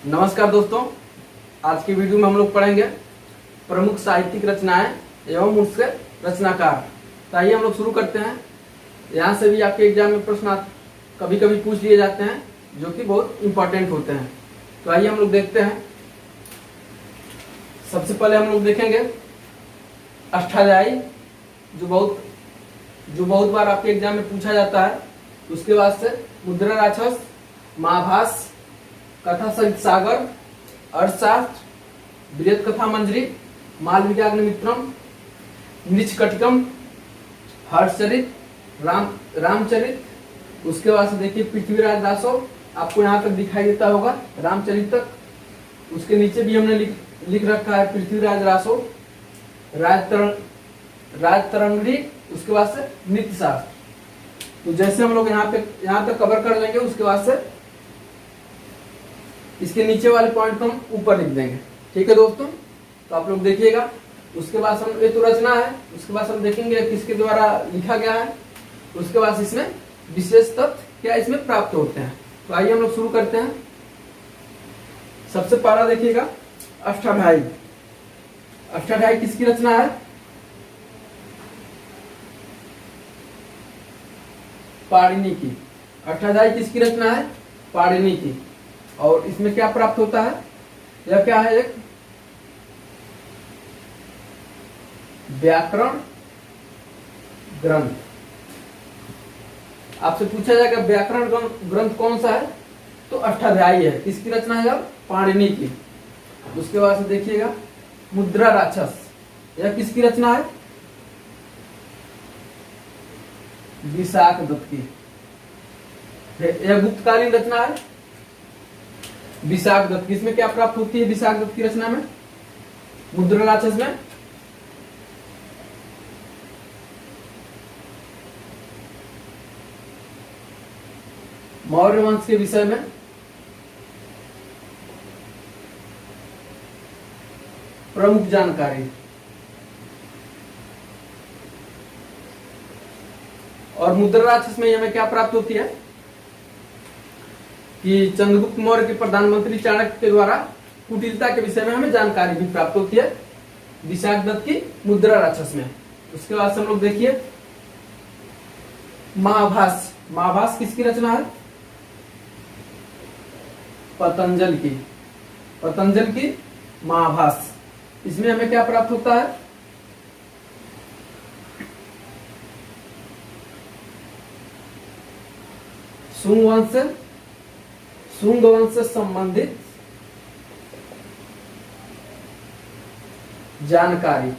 नमस्कार दोस्तों, आज की वीडियो में हम लोग पढ़ेंगे प्रमुख साहित्यिक रचनाएं एवं उसके रचनाकार। तो आइए हम लोग शुरू करते हैं। यहाँ से भी आपके एग्जाम में प्रश्न कभी कभी पूछ लिए जाते हैं जो कि बहुत इंपॉर्टेंट होते हैं। तो आइए हम लोग देखते हैं। सबसे पहले हम लोग देखेंगे अष्टाध्यायी, जो बहुत बार आपके एग्जाम में पूछा जाता है। उसके बाद से मुद्रा राक्षस, महाभास, कथा सहित सागर, अर्थशास्त्र, बृहत कथा मंजरी, मालविकाग्निमित्रम, नृचकटिकम, हर्षचरित, रामचरित। उसके बाद से देखिए पृथ्वीराज दासो, आपको यहाँ तक दिखाई देता होगा रामचरित तक। उसके नीचे भी हमने लिख रखा है पृथ्वीराज दासो, राजतरंगिणी। उसके बाद से नृत्य शास्त्र। तो जैसे हम लोग यहाँ तक कवर कर लेंगे, उसके बाद से इसके नीचे वाले पॉइंट को हम ऊपर लिख देंगे। ठीक है दोस्तों, तो आप लोग देखिएगा। उसके बाद हम, ये तो रचना है, उसके बाद हम देखेंगे किसके द्वारा लिखा गया है। उसके बाद इसमें विशेष तथ्य क्या इसमें प्राप्त होते हैं। तो आइए हम लोग शुरू करते हैं। सबसे पहला देखिएगा अष्टाध्यायी। अष्टाध्यायी किसकी रचना है? पाणिनि की। अष्टाध्यायी किसकी रचना है? पाणिनि की। और इसमें क्या प्राप्त होता है? यह क्या है? एक व्याकरण ग्रंथ। आपसे पूछा जाएगा व्याकरण ग्रंथ कौन सा है, तो अष्टाध्यायी है। किसकी रचना है? पाणिनि की। उसके बाद से देखिएगा मुद्रा राक्षस, यह किसकी रचना है? विशाख दत्त की। यह गुप्तकालीन रचना है, विशाख दत्त। इसमें क्या प्राप्त होती है विशाख दत्त की रचना में, मुद्रा राक्षस में? मौर्य वंश के विषय में प्रमुख जानकारी। और मुद्रा राक्षस में हमें क्या प्राप्त होती है कि चंद्रगुप्त मौर्य के प्रधानमंत्री चाणक्य के द्वारा कुटिलता के विषय में हमें जानकारी भी प्राप्त होती है विशाख दत्त की मुद्रा राक्षस में। उसके बाद से हम लोग देखिए महाभास। महाभास किसकी रचना है? पतंजल की। पतंजल की महाभास। इसमें हमें क्या प्राप्त होता है? शुंग वंश से संबंधित जानकारी।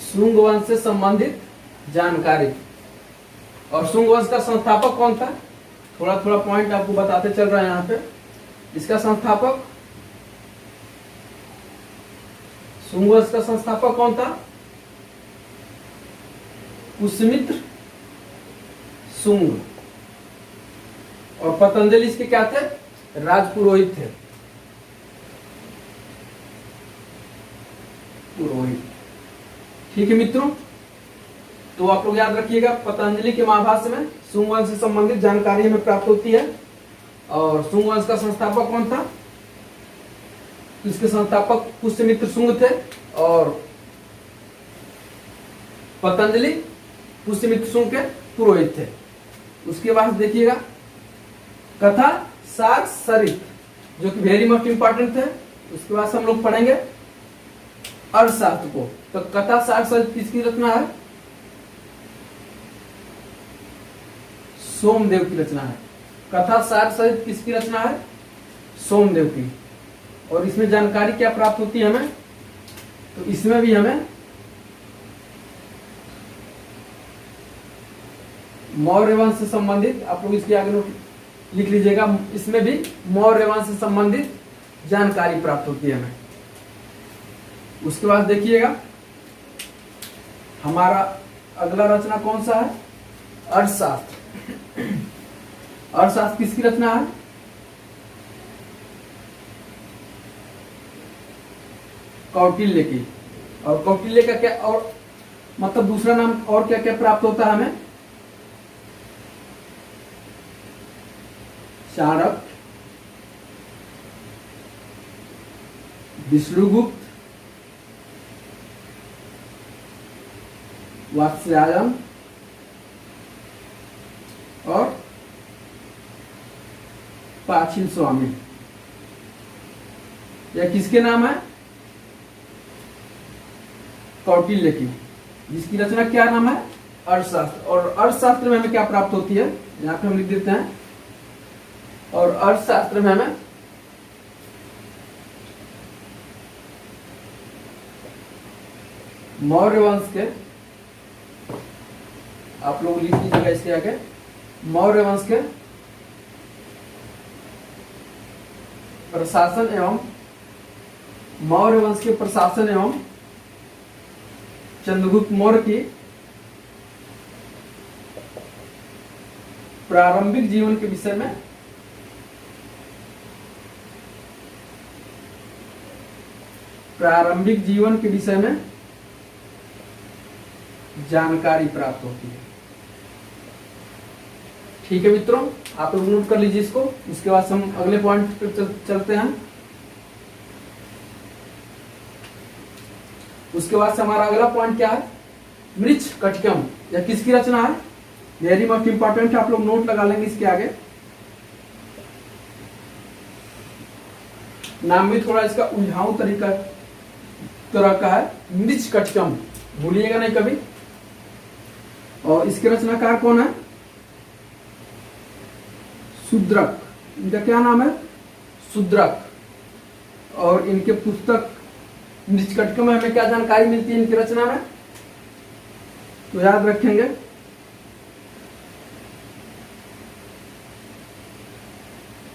शुंग वंश से संबंधित जानकारी। और शुंग वंश का संस्थापक कौन था? थोड़ा थोड़ा पॉइंट आपको बताते चल रहा है यहाँ पे। इसका संस्थापक, शुंग वंश का संस्थापक कौन था? पुष्यमित्र शुंग। और पतंजलि इसके क्या थे? राजपुरोहित थे। पुरोहित। ठीक है मित्रों, तो आप लोग याद रखिएगा पतंजलि के महाभाष्य में शुंग वंश से संबंधित जानकारी हमें प्राप्त होती है। और शुंग वंश का संस्थापक कौन था? इसके संस्थापक पुष्यमित्र शुंग थे। और पतंजलि पुष्यमित्र शुंग के पुरोहित थे। उसके बाद देखिएगा कथा सार सरित, जो कि वेरी मोस्ट इंपॉर्टेंट है। उसके बाद हम लोग पढ़ेंगे अर्थशास्त्र को। तो कथा सार सरित किसकी रचना है? सोमदेव की रचना है। कथा सार सरित किसकी रचना है? सोमदेव की। और इसमें जानकारी क्या प्राप्त होती है हमें? तो इसमें भी हमें मौर्य वंश से संबंधित, आप लोग इसके आगे लिख लीजिएगा, इसमें भी मौर्य वंश से संबंधित जानकारी प्राप्त होती है हमें। उसके बाद देखिएगा हमारा अगला रचना कौन सा है? अर्थशास्त्र। अर्थशास्त्र किसकी रचना है? कौटिल्य की। और कौटिल्य का क्या और मतलब दूसरा नाम और क्या क्या प्राप्त होता है हमें? चाणक्य, विष्णुगुप्त, वात्स्यायन और पाचिल स्वामी। यह किसके नाम है? कौटिल्य की, जिसकी रचना क्या नाम है? अर्थशास्त्र। और अर्थशास्त्र में हमें क्या प्राप्त होती है? यहाँ पे हम लिख देते हैं। और अर्थशास्त्र में हमें मौर्य वंश के, आप लोग लिख लीजिएगा इसके आगे, मौर्य वंश के प्रशासन एवं मौर्य वंश के प्रशासन एवं चंद्रगुप्त मौर्य की प्रारंभिक जीवन के विषय में जानकारी प्राप्त होती है। ठीक है मित्रों, आप लोग नोट कर लीजिए इसको। उसके बाद हम अगले पॉइंट पर चलते हैं। उसके बाद से हमारा अगला पॉइंट क्या है? मृच्छकटिकम। यह किसकी रचना है? वेरी मच इंपॉर्टेंट है, आप लोग नोट लगा लेंगे इसके आगे। नाम भी थोड़ा इसका उलझाऊ तरह का है, मृच्छकटिकम, भूलिएगा नहीं कभी। और इसके रचनाकार कौन है? शूद्रक। इनका क्या नाम है? शूद्रक। और इनके पुस्तक मृच्छकटिकम में हमें क्या जानकारी मिलती है इनकी रचना में? तो याद रखेंगे,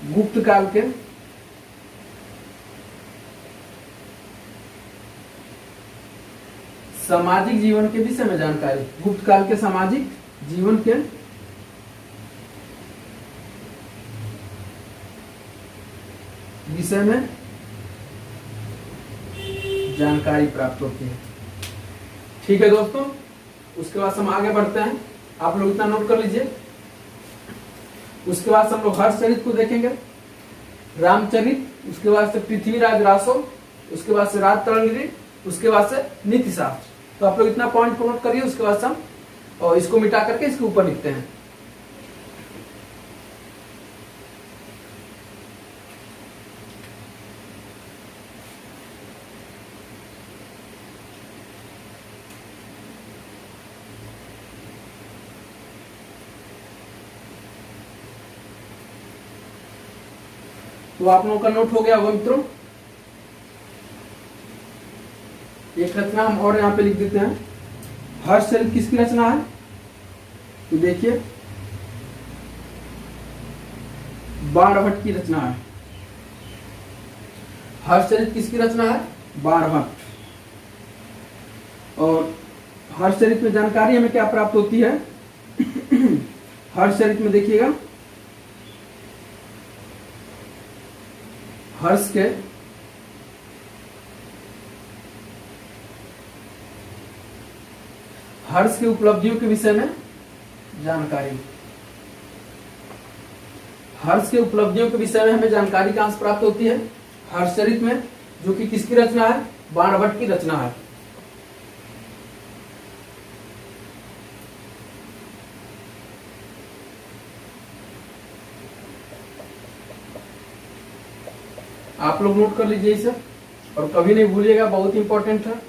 गुप्त काल के सामाजिक जीवन के विषय में जानकारी, गुप्त काल के सामाजिक जीवन के विषय में जानकारी प्राप्त होती है। ठीक है दोस्तों, उसके बाद हम आगे बढ़ते हैं। आप लोग इतना नोट कर लीजिए। उसके बाद हम लोग हर्षचरित को देखेंगे, रामचरित, उसके बाद से पृथ्वीराज रासो, उसके बाद से राजतरंगिणी, उसके बाद से नीति शास्त्र। तो आप लोग इतना पॉइंट को नोट करिए। उसके बाद से हम और इसको मिटा करके इसके ऊपर लिखते हैं। तो आप लोगों का नोट हो गया होगा मित्रों। एक रचना हम और यहाँ पे लिख देते हैं। हर्षचरित किसकी रचना है? तो देखिए, बाणभट्ट की रचना है। हर्षचरित किसकी रचना है? बाणभट्ट। और हर्षचरित में जानकारी हमें क्या प्राप्त होती है? हर्षचरित में देखिएगा, हर्ष के उपलब्धियों के विषय में जानकारी। हर्ष के उपलब्धियों के विषय में हमें जानकारी कहां से प्राप्त होती है? हर्षचरित में, जो कि किसकी रचना है? बाणभट्ट की रचना है। आप लोग नोट कर लीजिए इसे और कभी नहीं भूलिएगा, बहुत इंपॉर्टेंट है।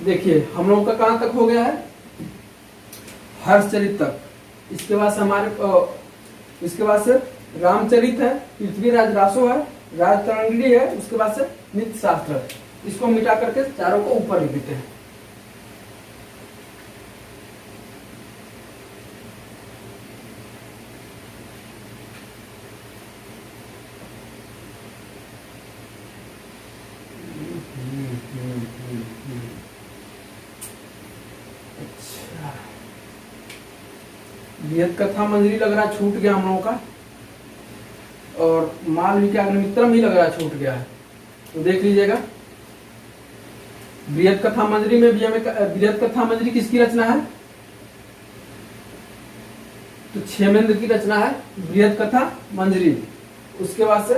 देखिए हम लोगों का कहां तक हो गया है? हर्षचरित तक। इसके बाद से इसके बाद से रामचरित है, पृथ्वीराज रासो है, राजतरंगिणी है, उसके बाद से नीति शास्त्र है। इसको मिटा करके चारों को ऊपर लिख देते हैं। बृहत कथा मंजरी लग रहा छूट गया हम लोगों का, और मालविका अग्निमित्रम ही लग रहा छूट गया है। तो देख लीजिएगा, बृहत कथा मंजरी में भी हमें, बृहत कथा मंजरी किसकी रचना है? तो क्षेमेंद्र की रचना है बृहत कथा मंजरी। उसके बाद से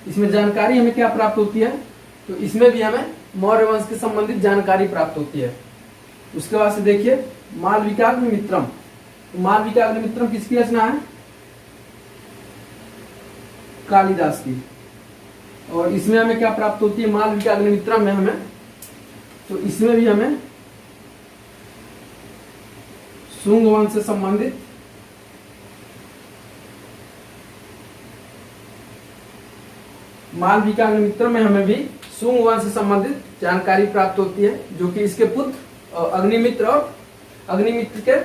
इसमें जानकारी हमें क्या प्राप्त होती है? तो इसमें भी हमें मौर्य वंश के संबंधित जानकारी प्राप्त होती है। उसके बाद से देखिए मालविकाग्निमित्रम। तो मालविकाग्निमित्रम किसकी रचना है? कालिदास की। और इसमें हमें क्या प्राप्त होती है मालविकाग्निमित्रम में हमें? तो इसमें भी हमें शुंग वंश से संबंधित मालविकाग्निमित्रम में हमें भी शुंग वंश से संबंधित जानकारी प्राप्त होती है, जो कि इसके पुत्र अग्निमित्र और अग्निमित्र के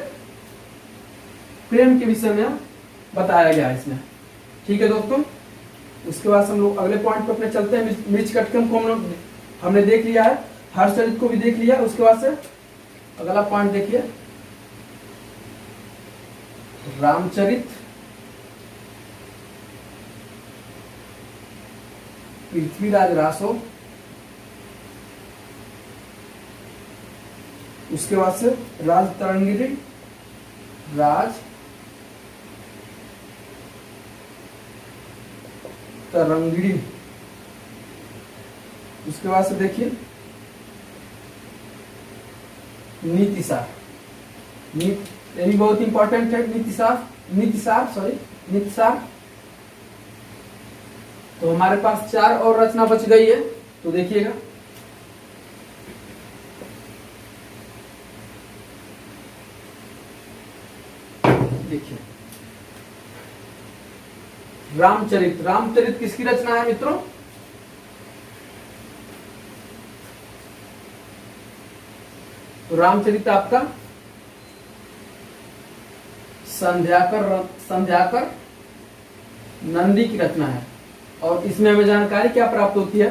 प्रेम के विषय में बताया गया है इसमें। ठीक है दोस्तों, उसके बाद हम लोग अगले पॉइंट पर अपने चलते हैं। मृच्छकटिकम को हमने देख लिया है, हर्षचरित को भी देख लिया। उसके बाद से अगला पॉइंट देखिए, रामचरित, पृथ्वीराज रासो, उसके बाद से राज तरंगिणी, राज तरंगिणी। उसके बाद से देखिए नीतिसार, ये भी बहुत इंपॉर्टेंट है। नीतिसार। तो हमारे पास 4 और रचना बच गई है। तो देखिएगा, देखिए रामचरित किसकी रचना है मित्रों? तो रामचरित आपका संध्याकर नंदी की रचना है। और इसमें हमें जानकारी क्या प्राप्त होती है?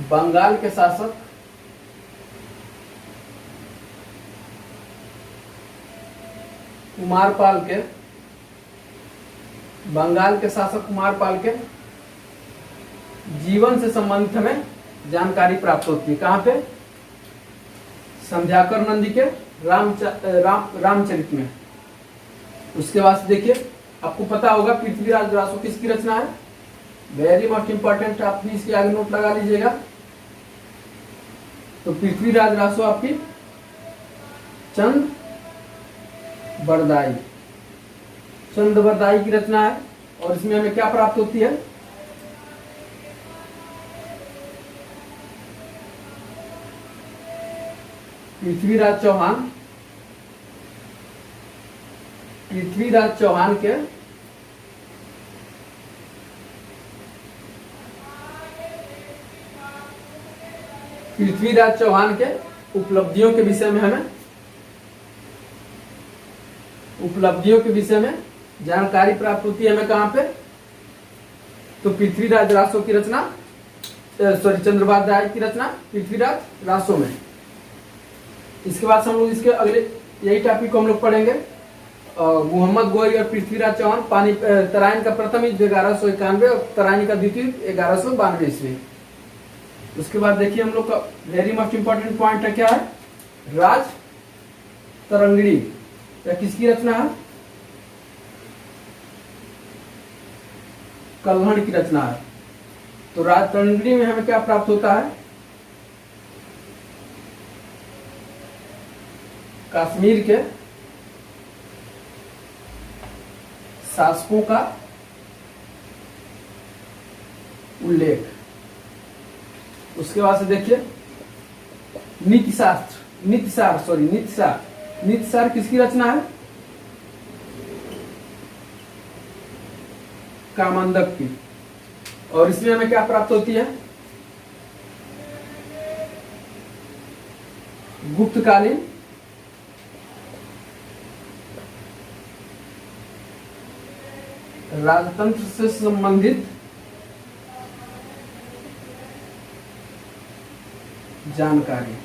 बंगाल के शासक कुमारपाल के, बंगाल के शासक कुमारपाल के जीवन से संबंधित हमें जानकारी प्राप्त होती है। कहां पे? संध्याकर नंदी के रामचरित में। उसके बाद देखिए, आपको पता होगा पृथ्वीराज रासो किसकी रचना है? वेरी मच इंपॉर्टेंट, आप भी इसके आगे नोट लगा लीजिएगा। तो पृथ्वीराज रासो आपकी चंद बरदाई की रचना है। और इसमें हमें क्या प्राप्त होती है? पृथ्वीराज चौहान के उपलब्धियों के विषय में जानकारी प्राप्त होती है हमें। कहां पे? तो पृथ्वीराज रासो की रचना, चंद्रबाद राय की रचना पृथ्वीराज रासो में। इसके बाद हम लोग इसके अगले यही टॉपिक को हम लोग पढ़ेंगे, मोहम्मद गोरी और पृथ्वीराज चौहान। तराइन का प्रथम युद्ध 1191 और तराइन का द्वितीय 1192 ईस्वी। उसके बाद देखिए हम लोग का वेरी मस्ट इंपॉर्टेंट पॉइंट है, क्या है? राज तरंगिणी, या किसकी रचना है? कल्हण की रचना है। तो राज तरंगिणी में हमें क्या प्राप्त होता है? कश्मीर के शासकों का उल्लेख। उसके बाद से देखिए नीतिसार किसकी रचना है? कामंदक की। और इसमें हमें क्या प्राप्त होती है? गुप्तकालीन राजतंत्र से संबंधित जानकारी।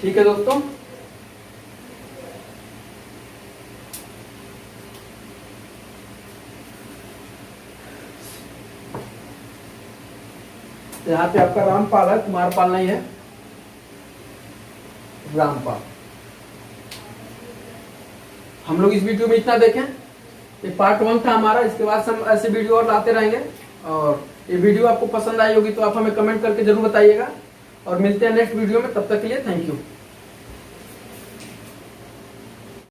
ठीक है दोस्तों, यहाँ पे आपका रामपाल है, कुमारपाल नहीं है, रामपाल। हम लोग इस वीडियो में इतना देखें, ये पार्ट 1 था हमारा। इसके बाद हम ऐसे वीडियो और लाते रहेंगे, और ये वीडियो आपको पसंद आई होगी तो आप हमें कमेंट करके जरूर बताइएगा, और मिलते हैं नेक्स्ट वीडियो में। तब तक के लिए थैंक यू।